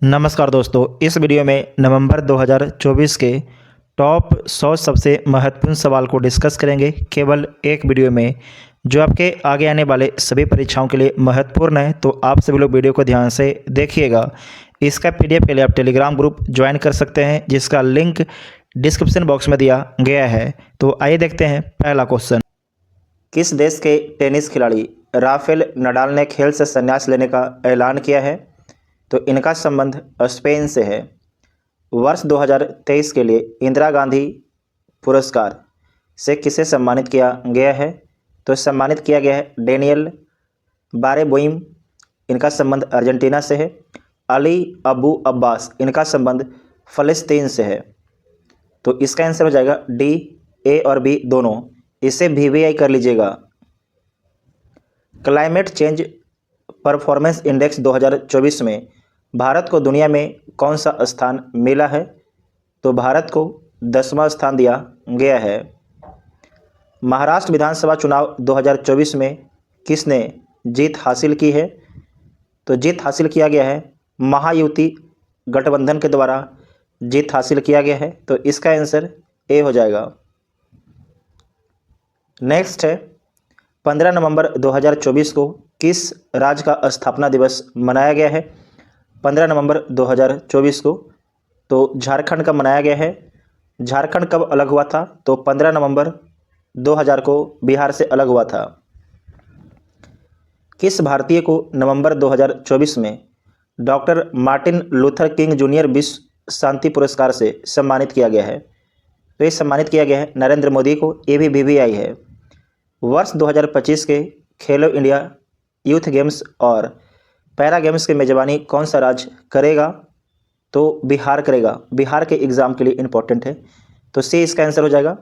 नमस्कार दोस्तों, इस वीडियो में नवंबर 2024 के टॉप 100 सबसे महत्वपूर्ण सवाल को डिस्कस करेंगे केवल एक वीडियो में, जो आपके आगे आने वाले सभी परीक्षाओं के लिए महत्वपूर्ण है। तो आप सभी लोग वीडियो को ध्यान से देखिएगा। इसका पीडीएफ के लिए आप टेलीग्राम ग्रुप ज्वाइन कर सकते हैं, जिसका लिंक डिस्क्रिप्शन बॉक्स में दिया गया है। तो आइए देखते हैं पहला क्वेश्चन। किस देश के टेनिस खिलाड़ी राफेल नडाल ने खेल से संन्यास लेने का ऐलान किया है? तो इनका संबंध स्पेन से है। वर्ष 2023 के लिए इंदिरा गांधी पुरस्कार से किसे सम्मानित किया गया है? तो सम्मानित किया गया है डेनियल बारेबोइम। इनका संबंध अर्जेंटीना से है। अली अबू अब्बास, इनका संबंध फ़लस्तीन से है। तो इसका आंसर हो जाएगा डी, ए और बी दोनों। इसे वीवीआई कर लीजिएगा। क्लाइमेट चेंज परफॉर्मेंस इंडेक्स 2024 में भारत को दुनिया में कौन सा स्थान मिला है? तो भारत को 10वां स्थान दिया गया है। महाराष्ट्र विधानसभा चुनाव 2024 में किसने जीत हासिल की है? तो जीत हासिल किया गया है महायुति गठबंधन के द्वारा जीत हासिल किया गया है। तो इसका आंसर ए हो जाएगा। नेक्स्ट है 15 नवंबर 2024 को किस राज्य का स्थापना दिवस मनाया गया है? 15 नवंबर 2024 को तो झारखंड का मनाया गया है। झारखंड कब अलग हुआ था? तो 15 नवंबर 2000 को बिहार से अलग हुआ था। किस भारतीय को नवंबर 2024 में doctor Martin Luther king junior विश्व शांति पुरस्कार से सम्मानित किया गया है? तो ये सम्मानित किया गया है नरेंद्र मोदी को। ये भी वीवीआई है। वर्ष 2025 के खेलो इंडिया यूथ गेम्स और पैरा गेम्स की मेजबानी कौन सा राज्य करेगा? तो बिहार करेगा। बिहार के एग्ज़ाम के लिए इम्पोर्टेंट है। तो सी इसका आंसर हो जाएगा।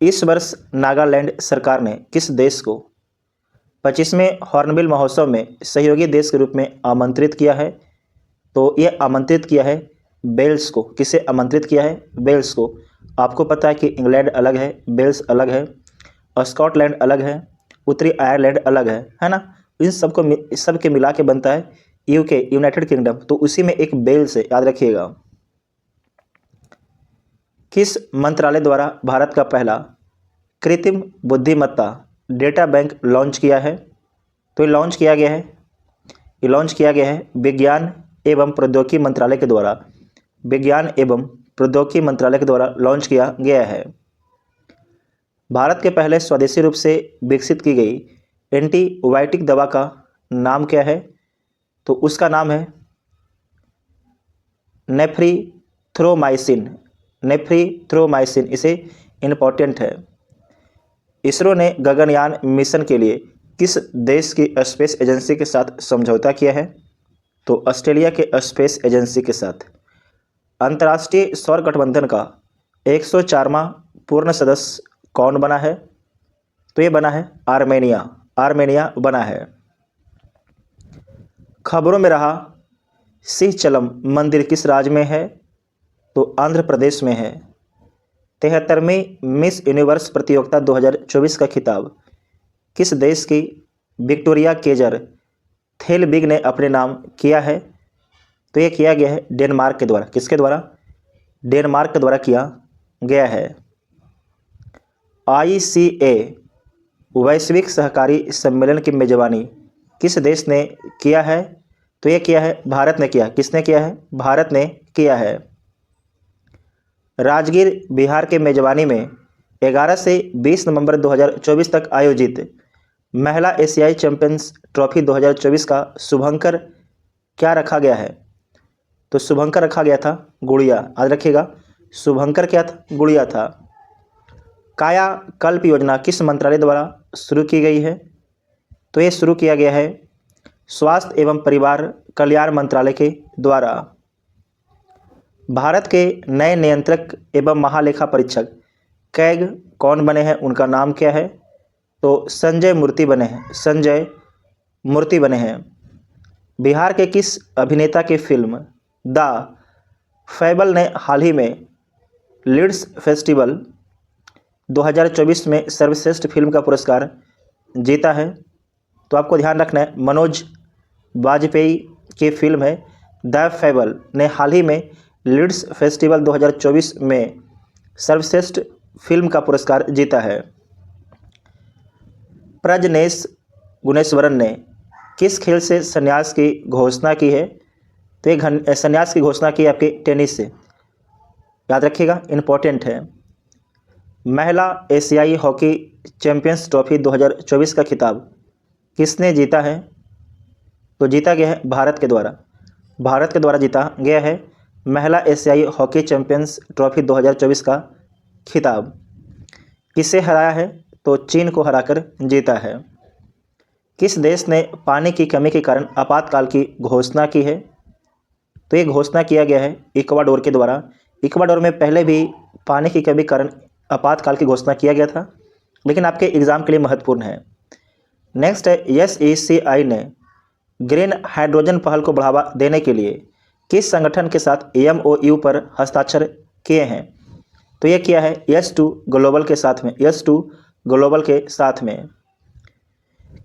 इस वर्ष नागालैंड सरकार ने किस देश को 25वें हॉर्नबिल महोत्सव में सहयोगी देश के रूप में आमंत्रित किया है? तो ये आमंत्रित किया है वेल्स को। किसे आमंत्रित किया है? वेल्स को। आपको पता है कि इंग्लैंड अलग है, वेल्स अलग है, स्कॉटलैंड अलग है, उत्तरी आयरलैंड अलग है ना। इन सबके मिला के बनता है यूके, यूनाइटेड किंगडम। तो उसी में एक वेल्स है, याद रखिएगा। किस मंत्रालय द्वारा भारत का पहला कृत्रिम बुद्धिमत्ता डेटा बैंक लॉन्च किया है? तो ये लॉन्च किया गया है विज्ञान एवं प्रौद्योगिकी मंत्रालय के द्वारा। विज्ञान एवं प्रौद्योगिकी मंत्रालय के द्वारा लॉन्च किया गया है। भारत के पहले स्वदेशी रूप से विकसित की गई एंटीबायोटिक दवा का नाम क्या है? तो उसका नाम है नेफ्रीथ्रोमाइसिन। इसे इम्पॉर्टेंट है। इसरो ने गगनयान मिशन के लिए किस देश की स्पेस एजेंसी के साथ समझौता किया है? तो ऑस्ट्रेलिया के स्पेस एजेंसी के साथ। अंतर्राष्ट्रीय सौर गठबंधन का 104वां पूर्ण सदस्य कौन बना है? तो ये बना है आर्मेनिया बना है। खबरों में रहा सिंहचलम मंदिर किस राज्य में है? तो आंध्र प्रदेश में है। 73वीं मिस यूनिवर्स प्रतियोगिता 2024 का खिताब किस देश की विक्टोरिया केजर थेलबिग ने अपने नाम किया है? तो ये किया गया है डेनमार्क के द्वारा। किसके द्वारा? डेनमार्क के द्वारा किया गया है। ICA वैश्विक सहकारी सम्मेलन की मेजबानी किस देश ने किया है? तो ये किया है भारत ने किया। किसने किया है? भारत ने किया है। राजगीर बिहार के मेजबानी में 11 से 20 नवंबर 2024 तक आयोजित महिला एशियाई चैंपियंस ट्रॉफी 2024 का शुभंकर क्या रखा गया है? तो शुभंकर रखा गया था गुड़िया। याद रखिएगा, शुभंकर क्या था? गुड़िया था। कायाकल्प योजना किस मंत्रालय द्वारा शुरू की गई है? तो ये शुरू किया गया है स्वास्थ्य एवं परिवार कल्याण मंत्रालय के द्वारा। भारत के नए नियंत्रक एवं महालेखा परीक्षक कैग कौन बने हैं? उनका नाम क्या है? तो संजय मूर्ति बने हैं। बिहार के किस अभिनेता की फिल्म द फैबल ने हाल ही में लीड्स फेस्टिवल 2024 में सर्वश्रेष्ठ फिल्म का पुरस्कार जीता है? तो आपको ध्यान रखना है मनोज वाजपेयी की फिल्म है द फेबल ने हाल ही में लीड्स फेस्टिवल 2024 में सर्वश्रेष्ठ फिल्म का पुरस्कार जीता है। प्रजनेश गुणेश्वरन ने किस खेल से संन्यास की घोषणा की है? तो ये संन्यास की घोषणा की आपके टेनिस से, याद रखिएगा, इम्पोर्टेंट है। महिला एशियाई हॉकी चैंपियंस ट्रॉफी 2024 का खिताब किसने जीता है? तो जीता गया है भारत के द्वारा जीता गया है महिला एशियाई हॉकी चैंपियंस ट्रॉफी 2024 का खिताब। किसे हराया है? तो चीन को हराकर जीता है। किस देश ने पानी की कमी के कारण आपातकाल की घोषणा की है? तो ये घोषणा किया गया है इक्वाडोर के द्वारा। इक्वाडोर में पहले भी पानी की कमी के कारण आपातकाल की घोषणा किया गया था, लेकिन आपके एग्जाम के लिए महत्वपूर्ण है। नेक्स्ट है, SECI ने ग्रीन हाइड्रोजन पहल को बढ़ावा देने के लिए किस संगठन के साथ MOU पर हस्ताक्षर किए हैं? तो ये किया है S2 ग्लोबल के साथ में।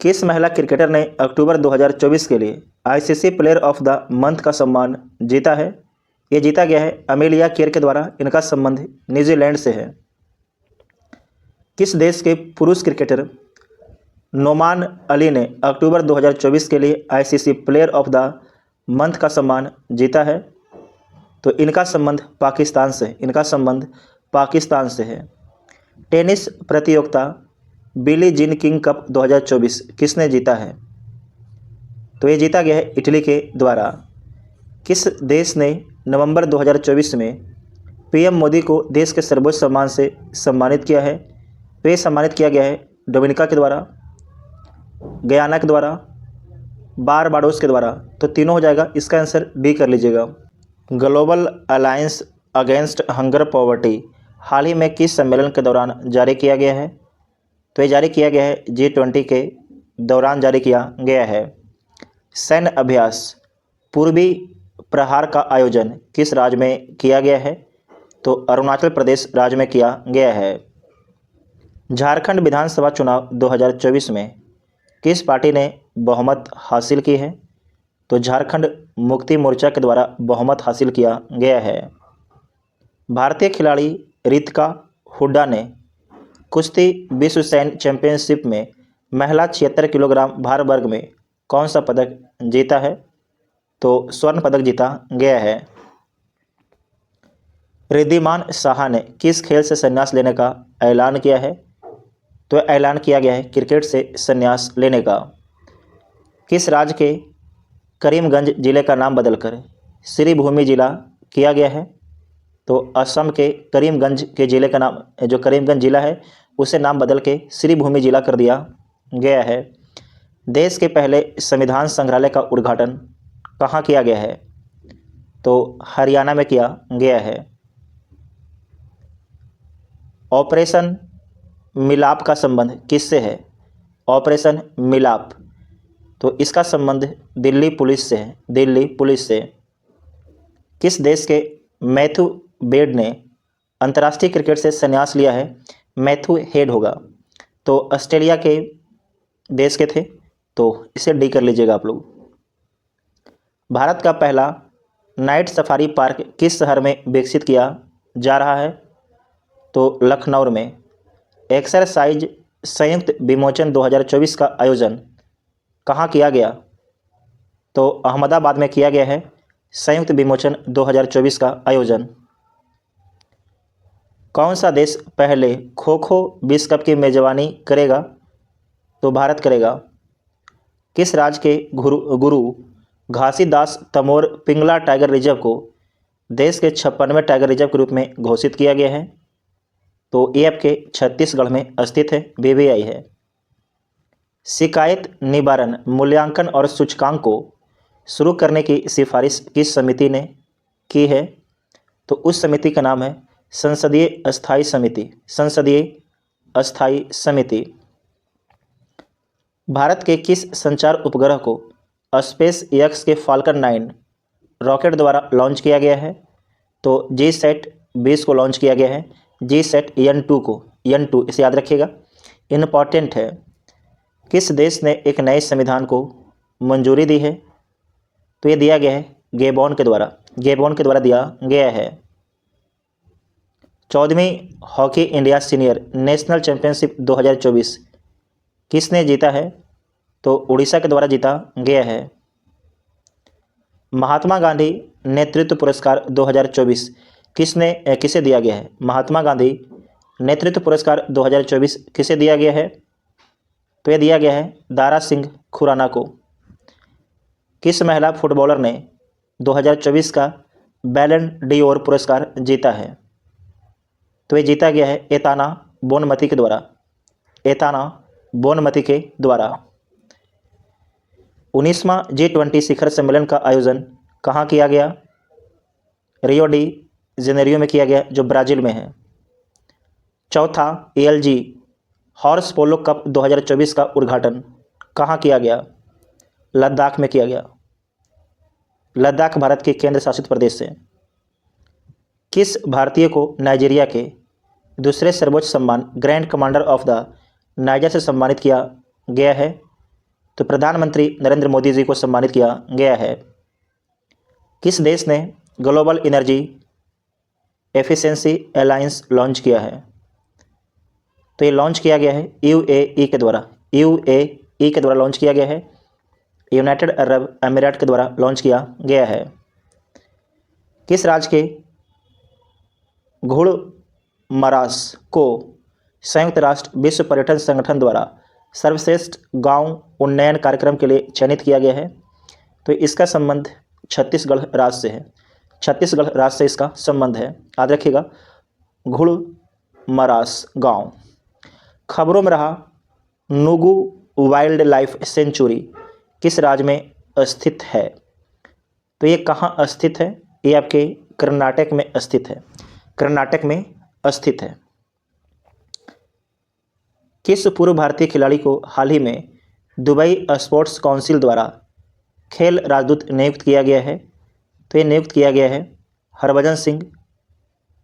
किस महिला क्रिकेटर ने अक्टूबर 2024 के लिए ICC player of the month का सम्मान जीता है? ये जीता गया है अमेलिया केर के द्वारा। इनका संबंध न्यूजीलैंड से है। किस देश के पुरुष क्रिकेटर नोमान अली ने अक्टूबर 2024 के लिए ICC player of the month का सम्मान जीता है? तो इनका संबंध पाकिस्तान से है। टेनिस प्रतियोगिता बिली जीन किंग कप 2024 किसने जीता है? तो ये जीता गया है इटली के द्वारा। किस देश ने नवंबर 2024 में PM मोदी को देश के सर्वोच्च सम्मान से सम्मानित किया है? तो ये सम्मानित किया गया है डोमिनिका के द्वारा, गयाना के द्वारा, बारबाडोस के द्वारा। तो तीनों हो जाएगा, इसका आंसर D कर लीजिएगा। Global alliance against hunger poverty हाल ही में किस सम्मेलन के दौरान जारी किया गया है? तो ये जारी किया गया है G20 के दौरान जारी किया गया है। सैन्य अभ्यास पूर्वी प्रहार का आयोजन किस राज्य में किया गया है? तो अरुणाचल प्रदेश राज्य में किया गया है। झारखंड विधानसभा चुनाव 2024 में किस पार्टी ने बहुमत हासिल की है? तो झारखंड मुक्ति मोर्चा के द्वारा बहुमत हासिल किया गया है। भारतीय खिलाड़ी रितिका हुड्डा ने कुश्ती विश्व सैन्य चैंपियनशिप में महिला 76 किलोग्राम भार वर्ग में कौन सा पदक जीता है? तो स्वर्ण पदक जीता गया है। रिद्धिमान साहा ने किस खेल से संन्यास लेने का ऐलान किया है? तो ऐलान किया गया है क्रिकेट से संन्यास लेने का। किस राज्य के करीमगंज जिले का नाम बदलकर श्रीभूमि जिला किया गया है? तो असम के करीमगंज के जिले का नाम, जो करीमगंज जिला है, उसे नाम बदल के श्रीभूमि जिला कर दिया गया है। देश के पहले संविधान संग्रहालय का उद्घाटन कहाँ किया गया है? तो हरियाणा में किया गया है। ऑपरेशन मिलाप का संबंध किससे है? ऑपरेशन मिलाप, तो इसका संबंध दिल्ली पुलिस से है, दिल्ली पुलिस से। किस देश के मैथ्यू वेड ने अंतर्राष्ट्रीय क्रिकेट से संन्यास लिया है? मैथ्यू हेड होगा, तो ऑस्ट्रेलिया के देश के थे, तो इसे D कर लीजिएगा आप लोग। भारत का पहला नाइट सफारी पार्क किस शहर में विकसित किया जा रहा है? तो लखनऊ में। एक्सरसाइज संयुक्त विमोचन 2024 का आयोजन कहाँ किया गया? तो अहमदाबाद में किया गया है संयुक्त विमोचन 2024 का आयोजन। कौन सा देश पहले खो खो विश्व कप की मेजबानी करेगा? तो भारत करेगा। किस राज्य के गुरु घासीदास तमोर पिंगला टाइगर रिजर्व को देश के 56वें टाइगर रिजर्व के रूप में घोषित किया गया है? तो ये आपके छत्तीसगढ़ में स्थित है, BBI है। शिकायत निवारण मूल्यांकन और सूचकांक को शुरू करने की सिफारिश किस समिति ने की है? तो उस समिति का नाम है संसदीय अस्थायी समिति। भारत के किस संचार उपग्रह को SpaceX के फाल्कन 9 रॉकेट द्वारा लॉन्च किया गया है? तो GSAT-20 को लॉन्च किया गया है, GSAT-N2 को, N2 इसे याद रखिएगा, इम्पॉर्टेंट है। किस देश ने एक नए संविधान को मंजूरी दी है? तो ये दिया गया है गेबोन के द्वारा दिया गया है। 14वीं hockey India senior national championship 2024 किसने जीता है? तो उड़ीसा के द्वारा जीता गया है। महात्मा गांधी नेतृत्व पुरस्कार 2024 किसे दिया गया है? महात्मा गांधी नेतृत्व पुरस्कार 2024 किसे दिया गया है? तो यह दिया गया है दारा सिंह खुराना को। किस महिला फुटबॉलर ने 2024 का बैलन डी'ओर पुरस्कार जीता है? तो ये जीता गया है एताना बोनमती के द्वारा। 19वां G20 शिखर सम्मेलन का आयोजन कहाँ किया गया? रियो डी जेनेरियो में किया गया, जो ब्राज़ील में है। चौथा ALG हॉर्स पोलो कप 2024 का उद्घाटन कहाँ किया गया? लद्दाख में किया गया। लद्दाख भारत के केंद्र शासित प्रदेश है। किस भारतीय को नाइजीरिया के दूसरे सर्वोच्च सम्मान grand commander of the niger से सम्मानित किया गया है? तो प्रधानमंत्री नरेंद्र मोदी जी को सम्मानित किया गया है। किस देश ने global energy efficiency alliance launch किया है? तो ये लॉन्च किया गया है UAE के द्वारा लॉन्च किया गया है। यूनाइटेड अरब अमीरात के द्वारा लॉन्च किया गया है। किस राज्य के घुड़मरास को संयुक्त राष्ट्र विश्व पर्यटन संगठन द्वारा सर्वश्रेष्ठ गांव उन्नयन कार्यक्रम के लिए चयनित किया गया है? तो इसका संबंध छत्तीसगढ़ राज्य से है। छत्तीसगढ़ राज्य से इसका संबंध है, याद रखिएगा। घुड़मरास गांव। खबरों में रहा नुगु वाइल्ड लाइफ सेंचुरी किस राज्य में स्थित है? तो ये कहाँ स्थित है? ये आपके कर्नाटक में स्थित है। किस पूर्व भारतीय खिलाड़ी को हाल ही में दुबई स्पोर्ट्स काउंसिल द्वारा खेल राजदूत नियुक्त किया गया है? तो ये नियुक्त किया गया है हरभजन सिंह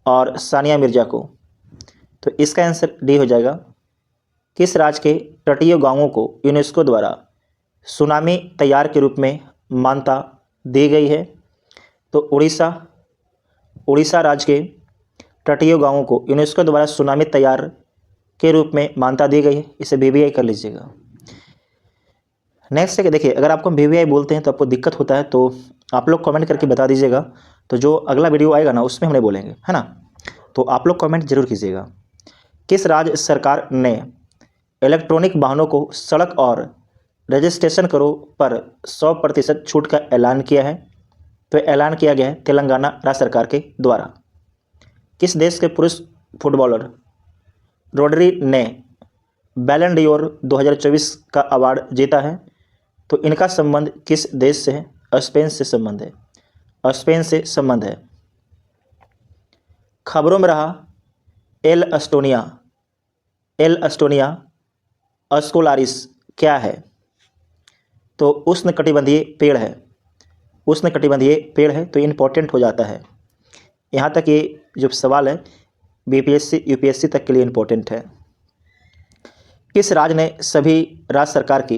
और सानिया मिर्जा को। तो इसका आंसर डी हो जाएगा। किस राज्य के तटीय गांवों को यूनेस्को द्वारा सुनामी तैयार के रूप में मान्यता दी गई है? तो उड़ीसा राज्य के तटीय गांवों को यूनेस्को द्वारा सुनामी तैयार के रूप में मान्यता दी गई है। इसे VVI कर लीजिएगा। नेक्स्ट है कि देखिए, अगर आपको VVI बोलते हैं तो आपको दिक्कत होता है, तो आप लोग कमेंट करके बता दीजिएगा। तो जो अगला वीडियो आएगा ना, उसमें हम नहीं बोलेंगे, है ना। तो आप लोग कमेंट जरूर कीजिएगा। किस राज्य सरकार ने इलेक्ट्रॉनिक वाहनों को सड़क और रजिस्ट्रेशन करो पर 100% छूट का ऐलान किया है? तो ऐलान किया गया है तेलंगाना राज्य सरकार के द्वारा। किस देश के पुरुष फुटबॉलर रोड्री ने बैलन डी'ओर 2024 का अवार्ड जीता है? तो इनका संबंध किस देश से है? स्पेन से संबंध है। खबरों में रहा एल एस्टोनिया अस्कोलारिस क्या है? तो उष्णकटिबंधीय पेड़ है। तो इम्पोर्टेंट हो जाता है। यहाँ तक ये जो सवाल है BPSC UPSC तक के लिए इम्पोर्टेंट है। किस राज्य ने सभी राज्य सरकार की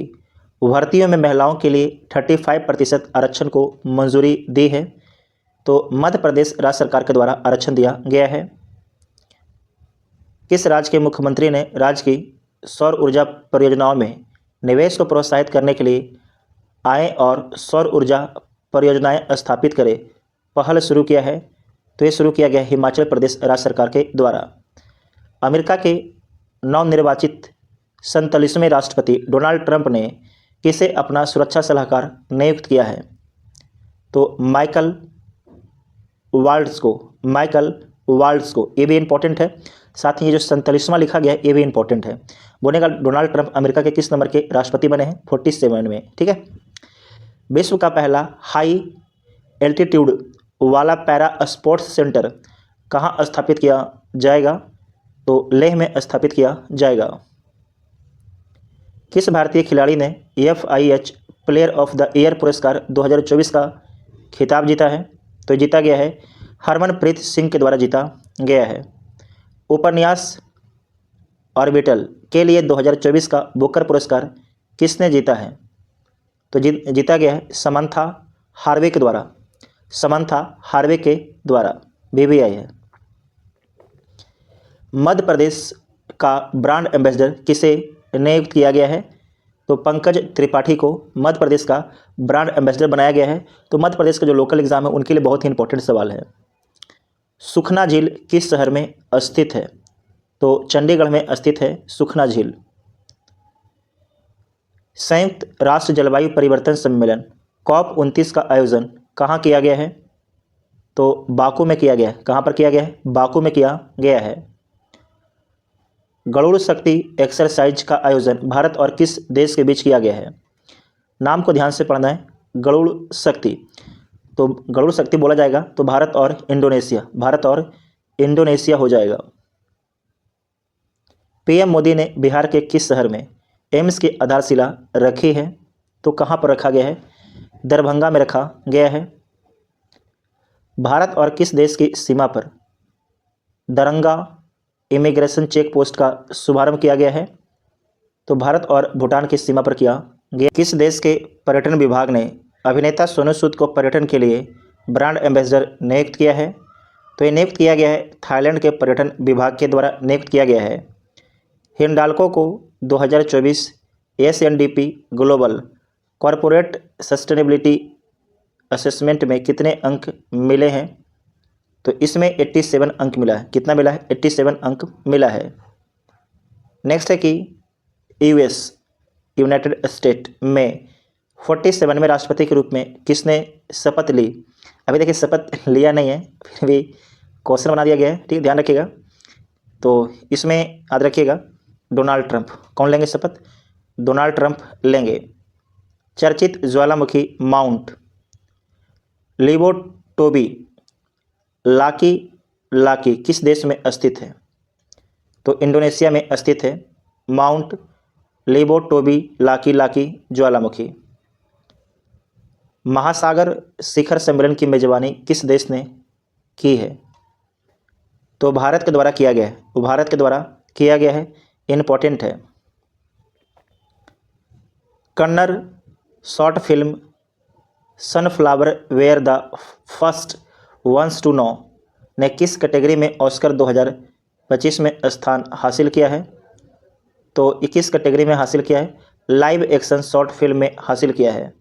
भर्तियों में महिलाओं के लिए 35% आरक्षण को मंजूरी दी है? तो मध्य प्रदेश राज्य सरकार के द्वारा आरक्षण दिया गया है। किस राज्य के मुख्यमंत्री ने राज्य की सौर ऊर्जा परियोजनाओं में निवेश को प्रोत्साहित करने के लिए आए और सौर ऊर्जा परियोजनाएं स्थापित करे पहल शुरू किया है? तो ये शुरू किया गया हिमाचल प्रदेश राज्य सरकार के द्वारा। अमेरिका के नवनिर्वाचित 47वें राष्ट्रपति डोनाल्ड ट्रंप ने किसे अपना सुरक्षा सलाहकार नियुक्त किया है? तो माइकल वाल्ट्ज को। ये भी इंपॉर्टेंट है। साथ ही ये जो 47वां लिखा गया है ये भी इंपॉर्टेंट है। बोलेगा डोनाल्ड ट्रंप अमेरिका के किस नंबर के राष्ट्रपति बने हैं? 47 में। ठीक है। विश्व का पहला हाई एल्टीट्यूड वाला पैरा स्पोर्ट्स सेंटर कहाँ स्थापित किया जाएगा? तो लेह में स्थापित किया जाएगा। किस भारतीय खिलाड़ी ने FIH player of the year पुरस्कार 2024 का खिताब जीता है? तो जीता गया है हरमनप्रीत सिंह के द्वारा जीता गया है। उपन्यास ऑर्बिटल के लिए 2024 का बुकर पुरस्कार किसने जीता है? तो जीता गया है समंथा हार्वे के द्वारा। समंथा हार्वे के द्वारा, BBI है। मध्य प्रदेश का ब्रांड एम्बेसडर किसे नियुक्त किया गया है? तो पंकज त्रिपाठी को मध्य प्रदेश का ब्रांड एम्बेसडर बनाया गया है। तो मध्य प्रदेश का जो लोकल एग्जाम है उनके लिए बहुत ही इंपॉर्टेंट सवाल है। सुखना झील किस शहर में स्थित है? तो चंडीगढ़ में स्थित है सुखना झील। संयुक्त राष्ट्र जलवायु परिवर्तन सम्मेलन COP29 का आयोजन कहाँ किया गया है? तो बाकू में किया गया है। कहाँ पर किया गया है? बाकू में किया गया है। गरुड़ शक्ति एक्सरसाइज का आयोजन भारत और किस देश के बीच किया गया है? नाम को ध्यान से पढ़ना है, गरुड़ शक्ति। तो गरुड़ शक्ति बोला जाएगा तो भारत और इंडोनेशिया, भारत और इंडोनेशिया हो जाएगा। PM मोदी ने बिहार के किस शहर में एम्स की आधारशिला रखी है? तो कहाँ पर रखा गया है? दरभंगा में रखा गया है। भारत और किस देश की सीमा पर दरंगा इमिग्रेशन चेक पोस्ट का शुभारंभ किया गया है? तो भारत और भूटान की सीमा पर किया गया। किस देश के पर्यटन विभाग ने अभिनेता सोनू सूद को पर्यटन के लिए ब्रांड एम्बेसडर नियुक्त किया है? तो ये नियुक्त किया गया है थाईलैंड के पर्यटन विभाग के द्वारा नियुक्त किया गया है। हिंडाल्को को 2024 SNDP global corporate sustainability assessment में कितने अंक मिले हैं? तो इसमें 87 अंक मिला है। कितना मिला है? 87 अंक मिला है। नेक्स्ट है कि US यूनाइटेड स्टेट में 47वें राष्ट्रपति के रूप में किसने शपथ ली? अभी देखिए शपथ लिया नहीं है, फिर भी क्वेश्चन बना दिया गया है, ठीक, ध्यान रखिएगा। तो इसमें याद रखिएगा डोनाल्ड ट्रंप। कौन लेंगे शपथ? डोनाल्ड ट्रंप लेंगे। चर्चित ज्वालामुखी माउंट लिबोटोबी लाकी लाकी किस देश में स्थित है? तो इंडोनेशिया में स्थित है माउंट लिबोटोबी लाकी लाकी ज्वालामुखी। महासागर शिखर सम्मेलन की मेजबानी किस देश ने की है? तो भारत के द्वारा किया गया है। वो भारत के द्वारा किया गया है, इम्पोर्टेंट है। Kannada short film sunflower were the first ones to know ने किस कैटेगरी में ऑस्कर 2025 में स्थान हासिल किया है? तो 21 कैटेगरी में हासिल किया है। लाइव एक्शन शॉर्ट फिल्म में हासिल किया है।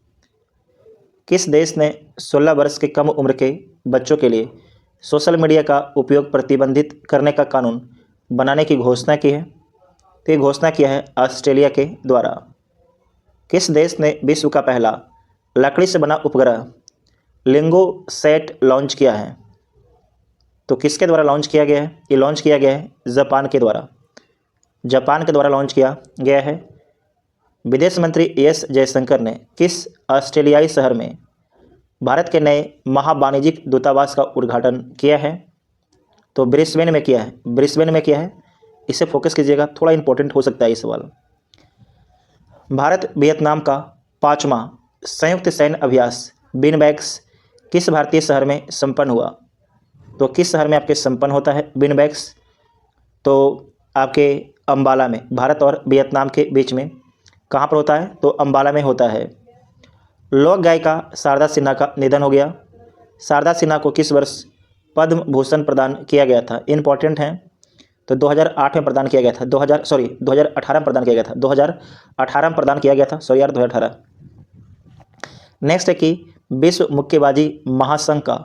किस देश ने 16 वर्ष के कम उम्र के बच्चों के लिए सोशल मीडिया का उपयोग प्रतिबंधित करने का कानून बनाने की घोषणा की है? तो ये घोषणा किया है ऑस्ट्रेलिया के द्वारा। किस देश ने विश्व का पहला लकड़ी से बना उपग्रह लिंगोसैट लॉन्च किया है? तो किसके द्वारा लॉन्च किया गया है? ये लॉन्च किया गया है जापान के द्वारा। जापान के द्वारा लॉन्च किया गया है। विदेश मंत्री एस जयशंकर ने किस ऑस्ट्रेलियाई शहर में भारत के नए महावाणिज्यिक दूतावास का उद्घाटन किया है? तो ब्रिस्बेन में किया है। ब्रिस्बेन में किया है। इसे फोकस कीजिएगा, थोड़ा इंपॉर्टेंट हो सकता है ये सवाल। भारत वियतनाम का 5वां संयुक्त सैन्य अभ्यास बिनबैक्स किस भारतीय शहर में संपन्न हुआ? तो किस शहर में आपके संपन्न होता है बिनबैक्स? तो आपके अंबाला में, भारत और वियतनाम के बीच में। कहाँ पर होता है? तो अंबाला में होता है। लोक गायिका शारदा सिन्हा का निधन हो गया। शारदा सिन्हा को किस वर्ष पद्म भूषण प्रदान किया गया था? इम्पॉर्टेंट हैं। तो 2008 में प्रदान किया गया था। 2018 में प्रदान किया गया था। 2018 में प्रदान किया गया था, 2018। नेक्स्ट है कि विश्व मुक्केबाजी महासंघ का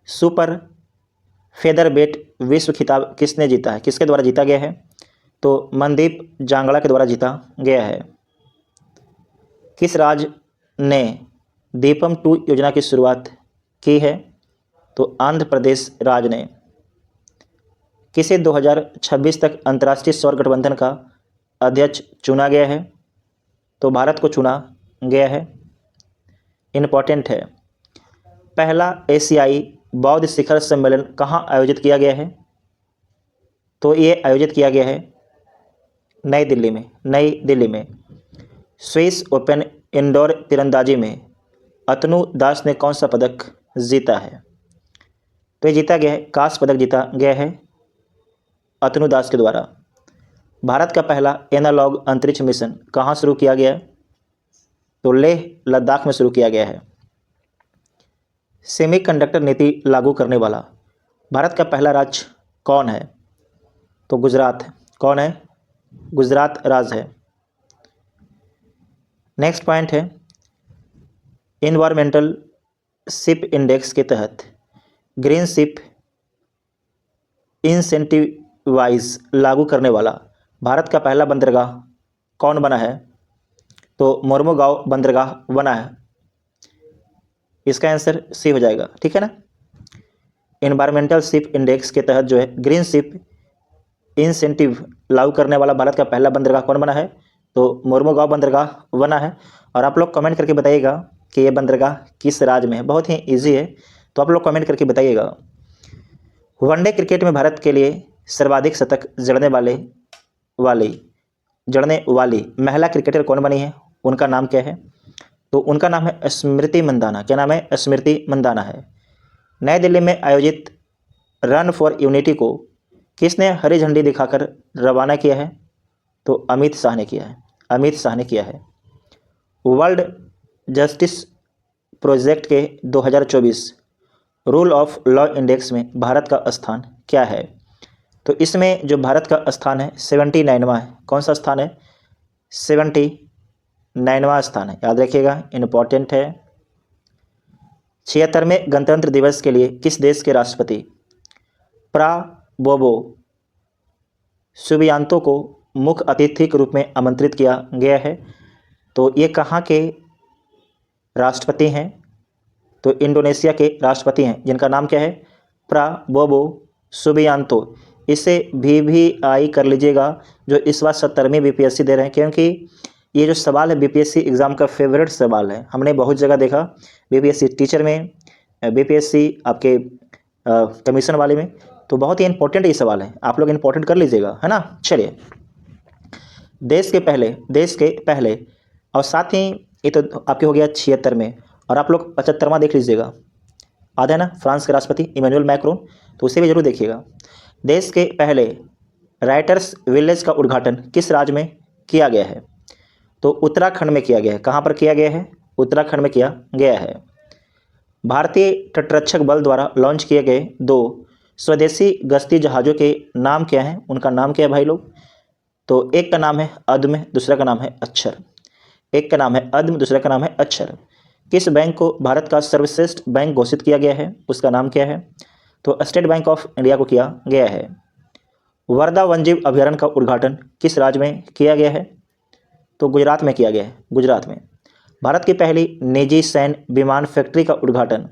सुपर फेदरवेट विश्व खिताब किसने जीता है? किसके द्वारा जीता गया है? तो मनदीप जांगड़ा के द्वारा जीता गया है। किस राज्य ने दीपम 2 योजना की शुरुआत की है? तो आंध्र प्रदेश राज्य ने। किसे 2026 तक अंतर्राष्ट्रीय सौर गठबंधन का अध्यक्ष चुना गया है? तो भारत को चुना गया है, इम्पॉर्टेंट है। पहला एशियाई बौद्ध शिखर सम्मेलन कहाँ आयोजित किया गया है? तो ये आयोजित किया गया है नई दिल्ली में। नई दिल्ली में। स्विस ओपन इंडोर तीरंदाजी में अतनु दास ने कौन सा पदक जीता है? तो ये जीता गया है, कांस्य पदक जीता गया है अतनु दास के द्वारा। भारत का पहला एनालॉग अंतरिक्ष मिशन कहाँ शुरू किया गया? तो लेह लद्दाख में शुरू किया गया है। सेमीकंडक्टर नीति लागू करने वाला भारत का पहला राज्य कौन है? तो गुजरात है। कौन है? गुजरात राज्य है। नेक्स्ट पॉइंट है, इन्वायरमेंटल शिप इंडेक्स के तहत ग्रीन शिप इंसेंटिवाइज लागू करने वाला भारत का पहला बंदरगाह कौन बना है? तो मोरमुगांव बंदरगाह बना है। इसका आंसर सी हो जाएगा, ठीक है ना। इन्वायरमेंटल शिप इंडेक्स के तहत जो है ग्रीन शिप इंसेंटिव लागू करने वाला भारत का पहला बंदरगाह कौन बना है? तो मोरमुगांव बंदरगाह बना है। और आप लोग कमेंट करके बताइएगा कि ये बंदरगाह किस राज्य में है। बहुत ही इजी है, तो आप लोग कमेंट करके बताइएगा। वनडे क्रिकेट में भारत के लिए सर्वाधिक शतक जड़ने वाली महिला क्रिकेटर कौन बनी है? उनका नाम क्या है? तो उनका नाम है स्मृति मंदाना। क्या नाम है? स्मृति मंदाना है। नई दिल्ली में आयोजित रन फॉर यूनिटी को किसने हरी झंडी दिखाकर रवाना किया है? तो अमित शाह ने किया है। अमित शाह ने किया है। वर्ल्ड जस्टिस प्रोजेक्ट के 2024 रूल ऑफ लॉ इंडेक्स में भारत का स्थान क्या है? तो इसमें जो भारत का स्थान है 79वां है। कौन सा स्थान है? 79वां स्थान है, याद रखिएगा, इम्पोर्टेंट है। 76वें गणतंत्र दिवस के लिए किस देश के राष्ट्रपति प्राबोवो सुबियांतो को मुख्य अतिथि के रूप में आमंत्रित किया गया है? तो ये कहाँ के राष्ट्रपति हैं? तो इंडोनेशिया के राष्ट्रपति हैं, जिनका नाम क्या है? Prabowo Subianto. इसे VVI कर लीजिएगा, जो इस बार 70वीं BPSC दे रहे हैं, क्योंकि ये जो सवाल है BPSC एग्ज़ाम का फेवरेट सवाल है। हमने बहुत जगह देखा, BPSC टीचर में, BPSC आपके कमीशन वाले में, तो बहुत ही इंपॉर्टेंट ये सवाल है। आप लोग इंपॉर्टेंट कर लीजिएगा, है ना। चलिए, देश के पहले और साथ ही ये तो आपके हो गया 76 में, और आप लोग 75वां देख लीजिएगा, आधा है ना, फ्रांस के राष्ट्रपति इमैनुअल मैक्रोन, तो उसे भी जरूर देखिएगा। देश के पहले राइटर्स विलेज का उद्घाटन किस राज्य में किया गया है? तो उत्तराखंड में किया गया है। कहाँ पर किया गया है? उत्तराखंड में किया गया है। भारतीय तटरक्षक बल द्वारा लॉन्च किए गए 2 स्वदेशी गश्ती जहाज़ों के नाम क्या हैं? उनका नाम क्या है भाई लोग? तो एक का नाम है अदम, दूसरा का नाम है अक्षर। एक का नाम है अदम, दूसरा का नाम है अक्षर। किस बैंक को भारत का सर्वश्रेष्ठ बैंक घोषित किया गया है? उसका नाम क्या है? तो स्टेट बैंक ऑफ इंडिया को किया गया है। वर्धा वन्यजीव अभयारण्य का उद्घाटन किस राज्य में किया गया है? तो गुजरात में किया गया है, गुजरात में। भारत की पहली निजी सैन्य विमान फैक्ट्री का उद्घाटन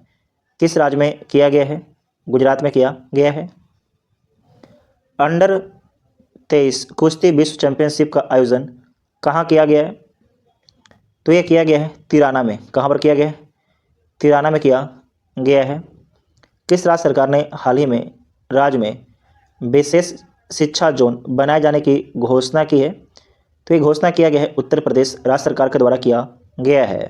किस राज्य में किया गया है? गुजरात में किया गया है। अंडर 23 कुश्ती विश्व चैंपियनशिप का आयोजन कहाँ किया गया है? तो ये किया गया है तिराना में। कहाँ पर किया गया है? तिराना में किया गया है। किस राज्य सरकार ने हाल ही में राज्य में विशेष शिक्षा जोन बनाए जाने की घोषणा की है? तो ये घोषणा किया गया है उत्तर प्रदेश राज्य सरकार के द्वारा किया गया है।